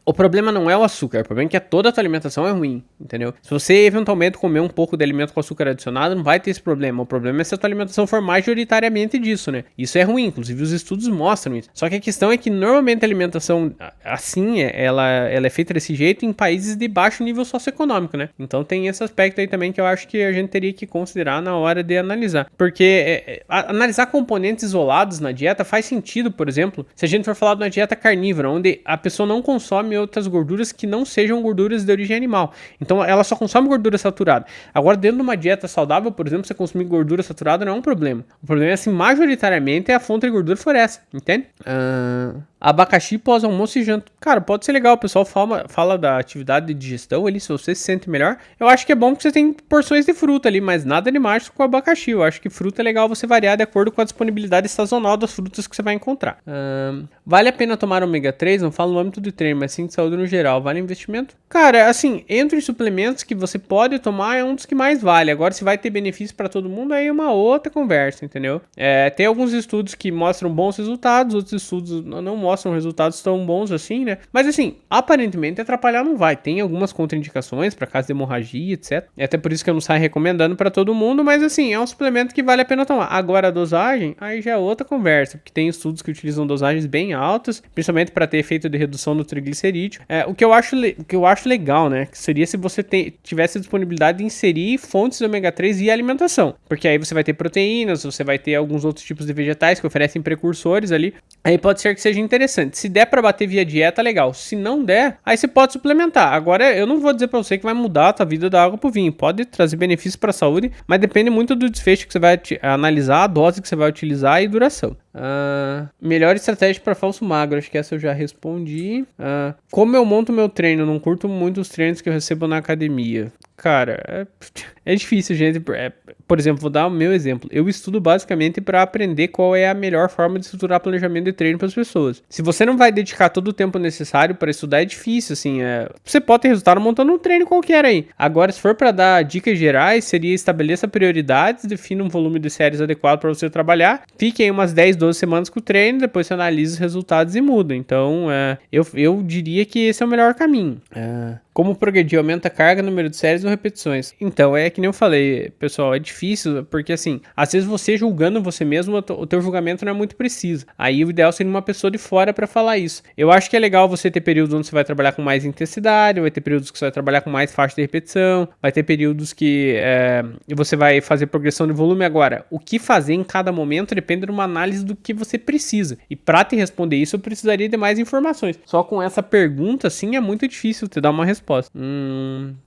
Speaker 1: O problema não é o açúcar, o problema é que toda a tua alimentação é ruim, entendeu? Se você eventualmente comer um pouco de alimento com açúcar adicionado, não vai ter esse problema. O problema é se a tua alimentação for majoritariamente disso, né? Isso é ruim, inclusive os estudos mostram isso. Só que a questão é que normalmente a alimentação assim, ela é feita desse jeito em países de baixo nível socioeconômico, né? Então tem esse aspecto aí também que eu acho que a gente teria que considerar na hora de analisar. Porque analisar componentes isolados na dieta faz sentido, por exemplo, se a gente for falar de uma dieta carnívora, onde a pessoa não consome outras gorduras que não sejam gorduras de origem animal. Então ela só consome gordura saturada. Agora, dentro de uma dieta saudável, por exemplo, você consumir gordura saturada não é um problema. O problema é assim, majoritariamente a fonte de gordura for essa, entende? Abacaxi pós-almoço e janta. Cara, pode ser legal, o pessoal fala da atividade de digestão ali, se você se sente melhor. Eu acho que é bom que você tem porções de fruta ali, mas nada demais com abacaxi. Eu acho que fruta é legal você variar de acordo com a disponibilidade sazonal das frutas que você vai encontrar. Vale a pena tomar ômega 3? Não falo no âmbito de treino, mas sim de saúde no geral. Vale investimento? Cara, assim, entre os suplementos que você pode tomar, é um dos que mais vale. Agora, se vai ter benefício para todo mundo, aí é uma outra conversa, entendeu? Tem alguns estudos que mostram bons resultados, outros estudos não mostram resultados tão bons assim, né? Mas assim, aparentemente atrapalhar não vai. Tem algumas contraindicações para caso de hemorragia, etc. É até por isso que eu não saio recomendando para todo mundo, mas assim, é um suplemento que vale a pena tomar. Agora a dosagem, aí já é outra conversa, porque tem estudos que utilizam dosagens bem altas, principalmente para ter efeito de redução do triglicerídeo. O que eu acho legal, né? Que seria se você tivesse a disponibilidade de inserir fontes de ômega 3 e alimentação, porque aí você vai ter proteínas, você vai ter alguns outros tipos de vegetais que oferecem precursores ali. Aí pode ser que seja interessante. Se der pra bater via dieta, legal. Se não der, aí você pode suplementar. Agora, eu não vou dizer pra você que vai mudar a tua vida da água pro vinho. Pode trazer benefícios pra saúde, mas depende muito do desfecho que você vai analisar, a dose que você vai utilizar e duração. Melhor estratégia para falso magro, acho que essa eu já respondi. Como eu monto meu treino? Não curto muito os treinos que eu recebo na academia. Cara, é difícil, gente. Por exemplo, vou dar o meu exemplo. Eu estudo basicamente para aprender qual é a melhor forma de estruturar planejamento de treino para as pessoas. Se você não vai dedicar todo o tempo necessário para estudar, é difícil, assim. Você pode ter resultado montando um treino qualquer aí. Agora, se for para dar dicas gerais, seria estabeleça prioridades, defina um volume de séries adequado para você trabalhar, fique aí umas 10, 12 semanas com o treino, depois você analisa os resultados e muda. Então, eu diria que esse é o melhor caminho. Como progredir? Aumenta a carga, número de séries ou repetições? Então, é que nem eu falei, pessoal, é difícil, porque assim, às vezes você julgando você mesmo, o teu julgamento não é muito preciso. Aí o ideal seria uma pessoa de fora para falar isso. Eu acho que é legal você ter períodos onde você vai trabalhar com mais intensidade, vai ter períodos que você vai trabalhar com mais faixa de repetição, vai ter períodos que você vai fazer progressão de volume. Agora, o que fazer em cada momento depende de uma análise do que você precisa. E para te responder isso, eu precisaria de mais informações. Só com essa pergunta, assim, é muito difícil te dar uma resposta.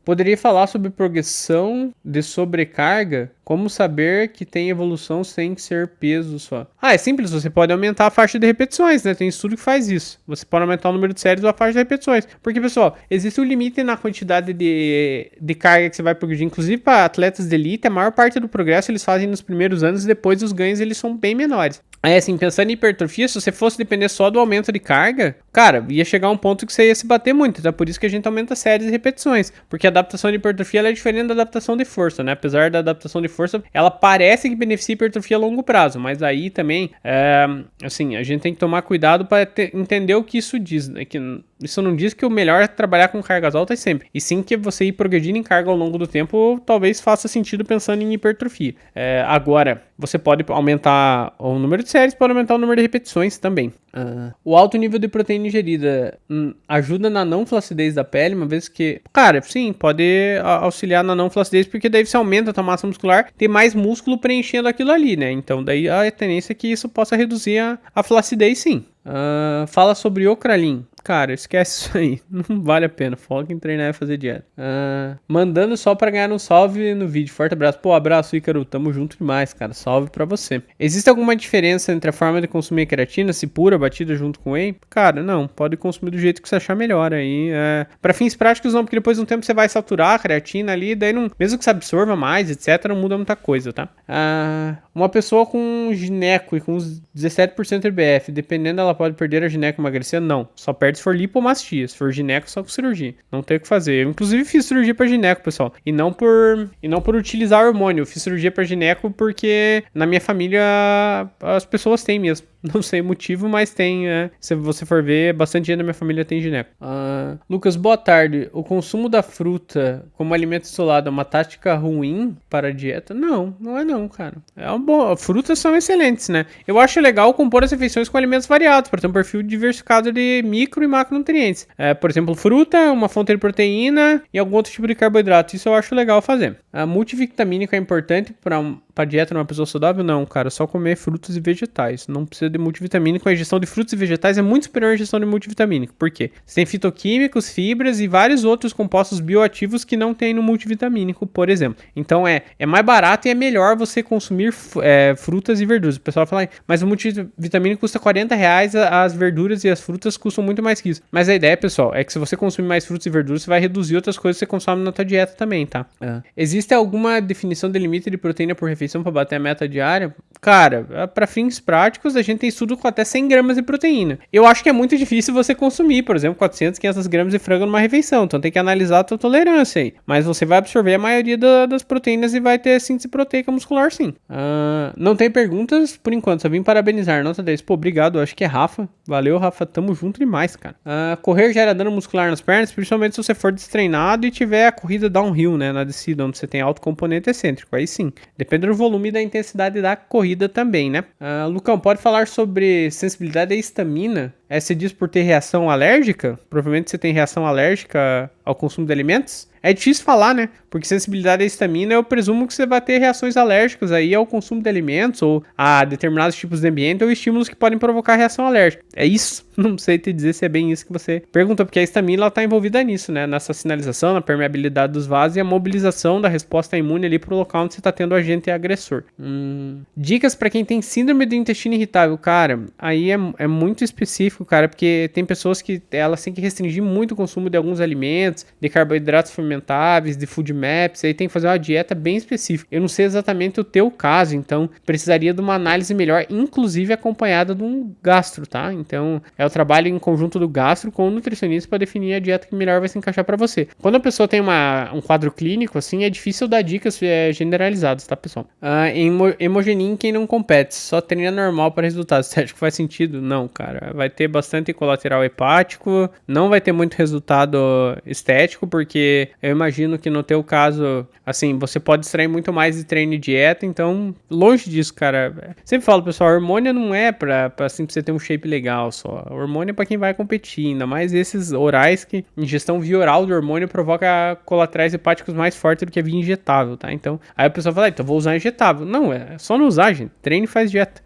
Speaker 1: Poderia falar sobre progressão de sobrecarga? Como saber que tem evolução sem ser peso só? É simples, você pode aumentar a faixa de repetições, né? Tem estudo que faz isso. Você pode aumentar o número de séries ou a faixa de repetições. Porque, pessoal, existe um limite na quantidade de carga que você vai progredir. Inclusive, para atletas de elite, a maior parte do progresso eles fazem nos primeiros anos e depois os ganhos eles são bem menores. Aí, assim, pensando em hipertrofia, se você fosse depender só do aumento de carga, cara, ia chegar um ponto que você ia se bater muito. Então, é por isso que a gente aumenta séries e repetições. Porque a adaptação de hipertrofia ela é diferente da adaptação de força, né? Apesar da adaptação de força, ela parece que beneficia a hipertrofia a longo prazo. Mas aí também, assim, a gente tem que tomar cuidado para entender o que isso diz, né? Que isso não diz que o melhor é trabalhar com cargas altas sempre. E sim que você ir progredindo em carga ao longo do tempo, talvez faça sentido pensando em hipertrofia. Agora, você pode aumentar o número de séries, pode aumentar o número de repetições também. O alto nível de proteína ingerida ajuda na não flacidez da pele, uma vez que... Cara, sim, pode auxiliar na não flacidez, porque daí você aumenta a tua massa muscular, tem mais músculo preenchendo aquilo ali, né? Então daí a tendência é que isso possa reduzir a flacidez, sim. Fala sobre Ocralin. Cara, esquece isso aí. Não vale a pena. Foca em treinar e fazer dieta. Mandando só pra ganhar um salve no vídeo. Forte abraço. Pô, abraço, Ícaro. Tamo junto demais, cara. Salve pra você. Existe alguma diferença entre a forma de consumir creatina, se pura, batida junto com whey? Cara, não. Pode consumir do jeito que você achar melhor aí. Pra fins práticos, não. Porque depois de um tempo você vai saturar a creatina ali. Daí, não, mesmo que você absorva mais, etc., não muda muita coisa, tá? Uma pessoa com gineco e com 17% de IBF, dependendo, ela pode perder a gineco e emagrecer? Não. Só perde se for lipomastia. Se for gineco, só com cirurgia. Não tem o que fazer. Eu, inclusive, fiz cirurgia pra gineco, pessoal. E não por utilizar hormônio. Eu fiz cirurgia pra gineco porque na minha família as pessoas têm mesmo. Não sei o motivo, mas tem. Se você for ver, bastante gente da minha família tem gineco. Lucas, boa tarde. O consumo da fruta como alimento isolado é uma tática ruim para a dieta? Não, não é não, cara. É uma boa. Frutas são excelentes, né? Eu acho legal compor as refeições com alimentos variados, para ter um perfil diversificado de micro e macronutrientes. Por exemplo, fruta, uma fonte de proteína e algum outro tipo de carboidrato. Isso eu acho legal fazer. A multivitamínica é importante para dieta numa pessoa saudável? Não, cara. Só comer frutas e vegetais. Não precisa de multivitamínico. A ingestão de frutas e vegetais é muito superior à ingestão de multivitamínico. Por quê? Você tem fitoquímicos, fibras e vários outros compostos bioativos que não tem no multivitamínico, por exemplo. Então é mais barato e é melhor você consumir frutas e verduras. O pessoal fala, mas o multivitamínico custa R$40, as verduras e as frutas custam muito mais que isso. Mas a ideia, pessoal, é que se você consumir mais frutas e verduras, você vai reduzir outras coisas que você consome na tua dieta também, tá? Existe alguma definição de limite de proteína por refeição para bater a meta diária? Cara, para fins práticos, a gente tem estudo com até 100 gramas de proteína. Eu acho que é muito difícil você consumir, por exemplo, 400, 500 gramas de frango numa refeição. Então tem que analisar a tua tolerância aí. Mas você vai absorver a maioria das proteínas e vai ter síntese proteica muscular, sim. Não tem perguntas por enquanto. Só vim parabenizar. Nota 10. Pô, obrigado. Acho que é Rafa. Valeu, Rafa. Tamo junto demais, cara. Correr gera dano muscular nas pernas, principalmente se você for destreinado e tiver a corrida downhill, né? Na descida, onde você tem alto componente excêntrico. Aí sim. Depende do volume e da intensidade da corrida também, né? Lucão, pode falar sobre sensibilidade à histamina? Se diz por ter reação alérgica? Provavelmente você tem reação alérgica ao consumo de alimentos? É difícil falar, né? Porque sensibilidade à histamina, eu presumo que você vai ter reações alérgicas aí ao consumo de alimentos ou a determinados tipos de ambiente ou estímulos que podem provocar reação alérgica. É isso? Não sei te dizer se é bem isso que você pergunta, porque a histamina ela tá envolvida nisso, né? Nessa sinalização, na permeabilidade dos vasos e a mobilização da resposta imune ali pro local onde você tá tendo agente agressor. Dicas para quem tem síndrome do intestino irritável. Cara, aí é muito específico específico, cara, porque tem pessoas que elas têm que restringir muito o consumo de alguns alimentos, de carboidratos fermentáveis, de food maps, aí tem que fazer uma dieta bem específica. Eu não sei exatamente o teu caso, então precisaria de uma análise melhor, inclusive acompanhada de um gastro, tá? Então é o trabalho em conjunto do gastro com o nutricionista para definir a dieta que melhor vai se encaixar para você. Quando a pessoa tem um quadro clínico, assim, é difícil dar dicas generalizadas, tá, pessoal? Hemogenin quem não compete, só treina normal para resultados. Você acha que faz sentido? Não, cara. Vai ter bastante colateral hepático, não vai ter muito resultado estético, porque eu imagino que no teu caso, assim, você pode extrair muito mais de treino e dieta, então, longe disso, cara. Sempre falo, pessoal, hormônio não é pra assim, pra você ter um shape legal só. Hormônio é pra quem vai competir, ainda mais esses orais que ingestão via oral do hormônio provoca colaterais hepáticos mais fortes do que a via injetável, tá? Então, aí a pessoa fala, então vou usar injetável. Não, é só não usar, gente. Treine e faz dieta.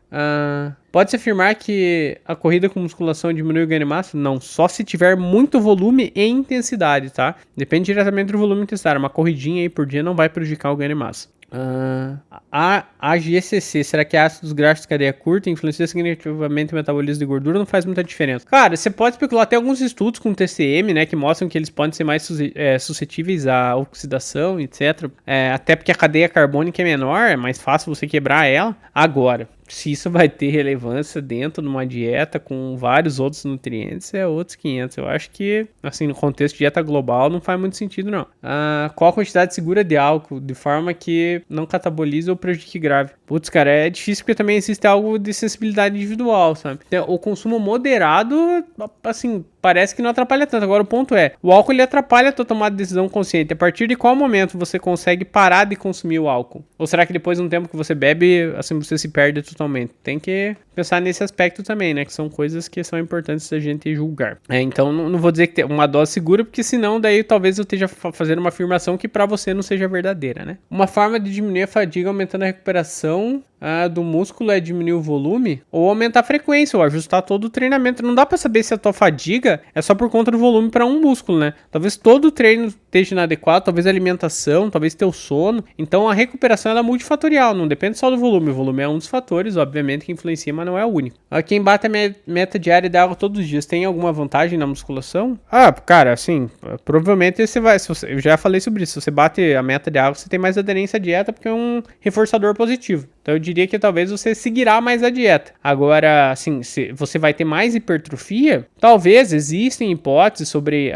Speaker 1: Pode-se afirmar que a corrida com musculação diminui o ganho de massa? Não, só se tiver muito volume e intensidade, tá? Depende diretamente do volume e intensidade. Uma corridinha aí por dia não vai prejudicar o ganho de massa. A GCC, será que ácidos graxos de cadeia curta influencia significativamente o metabolismo de gordura? Não faz muita diferença. Cara, você pode especular, tem alguns estudos com TCM, né, que mostram que eles podem ser mais suscetíveis à oxidação, etc. Até porque a cadeia carbônica é menor, é mais fácil você quebrar ela. Agora, se isso vai ter relevância dentro de uma dieta com vários outros nutrientes, é outros 500. Eu acho que, assim, no contexto de dieta global, não faz muito sentido, não. Qual a quantidade segura de álcool, de forma que não catabolize ou prejudique grave? Putz, cara, é difícil porque também existe algo de sensibilidade individual, sabe? Então, o consumo moderado, assim, parece que não atrapalha tanto. Agora, o ponto é, o álcool ele atrapalha a tua tomada de decisão consciente. A partir de qual momento você consegue parar de consumir o álcool? Ou será que depois de um tempo que você bebe, assim, você se perde totalmente? Tem que pensar nesse aspecto também, né? Que são coisas que são importantes da gente julgar. Então, não vou dizer que tem uma dose segura, porque senão daí talvez eu esteja fazendo uma afirmação que para você não seja verdadeira, né? Uma forma de diminuir a fadiga aumentando a recuperação do músculo é diminuir o volume ou aumentar a frequência ou ajustar todo o treinamento. Não dá pra saber se a tua fadiga é só por conta do volume para um músculo, né? Talvez todo o treino esteja inadequado, talvez a alimentação, talvez teu sono. Então a recuperação ela é multifatorial, não depende só do volume. O volume é um dos fatores, obviamente, que influencia, mas não é o único. Quem bate a meta diária de água todos os dias tem alguma vantagem na musculação? Cara, assim, provavelmente você vai, eu já falei sobre isso, se você bate a meta de água, você tem mais aderência à dieta porque é um reforçador positivo. Então eu diria que talvez você seguirá mais a dieta. Agora, assim, se você vai ter mais hipertrofia, talvez existem hipóteses sobre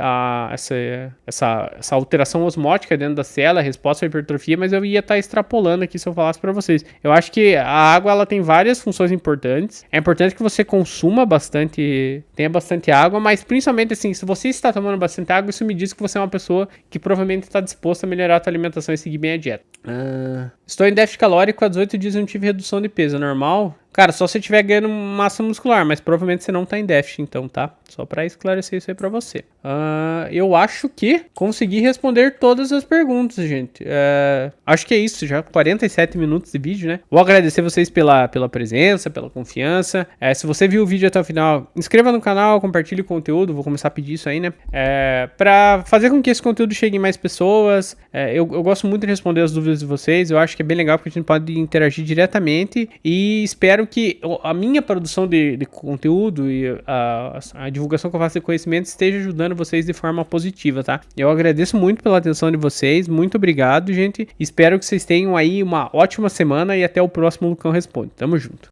Speaker 1: essa alteração osmótica dentro da célula, a resposta à hipertrofia, mas eu ia estar extrapolando aqui se eu falasse para vocês. Eu acho que a água ela tem várias funções importantes. É importante que você consuma bastante, tenha bastante água, mas principalmente assim, se você está tomando bastante água, isso me diz que você é uma pessoa que provavelmente está disposta a melhorar a sua alimentação e seguir bem a dieta. Estou em déficit calórico há 18 dias e não tive redução de peso, é normal? Cara, só se você estiver ganhando massa muscular, mas provavelmente você não tá em déficit, então, tá? Só pra esclarecer isso aí pra você. Eu acho que consegui responder todas as perguntas, gente. Acho que é isso, já 47 minutos de vídeo, né? Vou agradecer vocês pela presença, pela confiança. Se você viu o vídeo até o final, inscreva no canal, compartilhe o conteúdo, vou começar a pedir isso aí, né? Pra fazer com que esse conteúdo chegue em mais pessoas. Eu gosto muito de responder as dúvidas de vocês, eu acho que é bem legal porque a gente pode interagir diretamente e espero que a minha produção de conteúdo e a divulgação que eu faço de conhecimento esteja ajudando vocês de forma positiva, tá? Eu agradeço muito pela atenção de vocês, muito obrigado, gente. Espero que vocês tenham aí uma ótima semana e até o próximo Lucão Responde. Tamo junto.